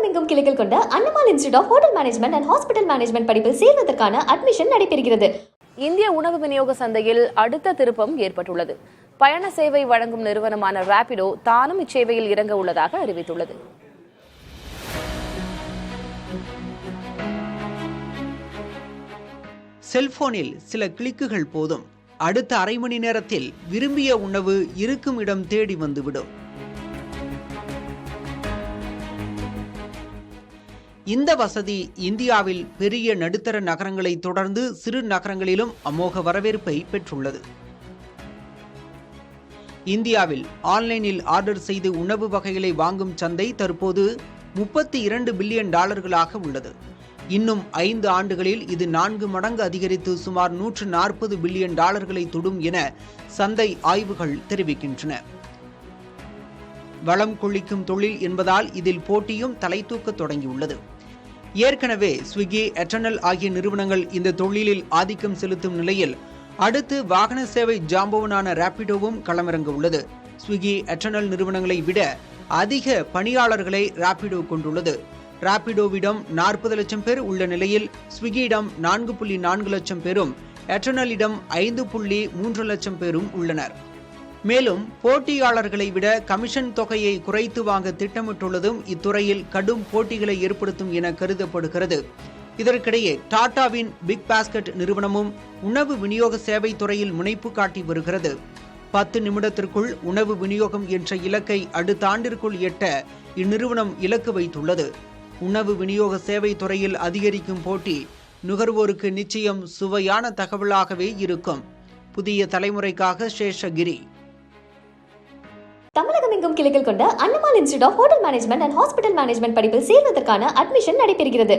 தமிழகமெங்கும் கிளைகள் கொண்ட Annamalai institute of hotel management and hospital management படிப்பில் சேர்வதற்கான அட்மிஷன் நடைபெறுகிறது. இந்திய உணவு விநியோக சந்தையில் அடுத்த திருப்பம் ஏற்பட்டுள்ளது. பயண சேவை வழங்கும் நிறுவனமான ராபிடோ தானும் இச்சேவையில் இறங்க உள்ளதாக அறிவித்துள்ளது. செல்போனில் சில கிளிக்குகள் போதும், அடுத்த அரை மணி நேரத்தில் விரும்பிய உணவு இருக்கும் இடம் தேடி வந்துவிடும். இந்த வசதி இந்தியாவில் பெரிய நடுத்தர நகரங்களை தொடர்ந்து சிறு நகரங்களிலும் அமோக வரவேற்பை பெற்றுள்ளது. இந்தியாவில் ஆன்லைனில் ஆர்டர் செய்து உணவு வகைகளை வாங்கும் சந்தை தற்போது $32 பில்லியன் உள்ளது. இன்னும் 5 ஆண்டுகளில் இது 4 மடங்கு அதிகரித்து சுமார் $140 பில்லியன் தொடும் என சந்தை ஆய்வுகள் தெரிவிக்கின்றன. வளம் கொள்ளிக்கும் தொழில் என்பதால் இதில் போட்டியும் தலை தூக்க தொடங்கியுள்ளது. ஏற்கனவே ஸ்விக்கி, எட்டர்னல் ஆகிய நிறுவனங்கள் இந்த தொழிலில் ஆதிக்கம் செலுத்தும் நிலையில் அடுத்து வாகன சேவை ஜாம்பவனான ராபிடோவும் களமிறங்க உள்ளது. ஸ்விக்கி, எட்டர்னல் நிறுவனங்களை விட அதிக பணியாளர்களை ராபிடோ கொண்டுள்ளது. ராபிடோவிடம் 40 லட்சம் பேர் உள்ள நிலையில் ஸ்விக்கியிடம் 4.4 லட்சம் பேரும், எட்டர்னலிடம் 5.3 லட்சம் பேரும் உள்ளனர். மேலும் போட்டியாளர்களை விட கமிஷன் தொகையை குறைத்து வாங்க திட்டமிட்டுள்ளதும் இத்துறையில் கடும் போட்டிகளை ஏற்படுத்தும் என கருதப்படுகிறது. இதற்கிடையே டாடாவின் பிக் பாஸ்கெட் நிறுவனமும் உணவு விநியோக சேவை துறையில் முனைப்பு காட்டி வருகிறது. 10 நிமிடத்திற்குள் உணவு விநியோகம் என்ற இலக்கை அடுத்த ஆண்டிற்குள் எட்ட இந்நிறுவனம் இலக்கு வைத்துள்ளது. உணவு விநியோக சேவை துறையில் அதிகரிக்கும் போட்டி நுகர்வோருக்கு நிச்சயம் சுவையான தகவலாகவே இருக்கும். புதிய தலைமுறைக்காக சேஷகிரி. தமிழகமெங்கும் கிளைகள் கொண்ட Annamalai institute of hotel management and hospital management படிப்பில் சேர்வதற்கான அட்மிஷன் நடைபெறுகிறது.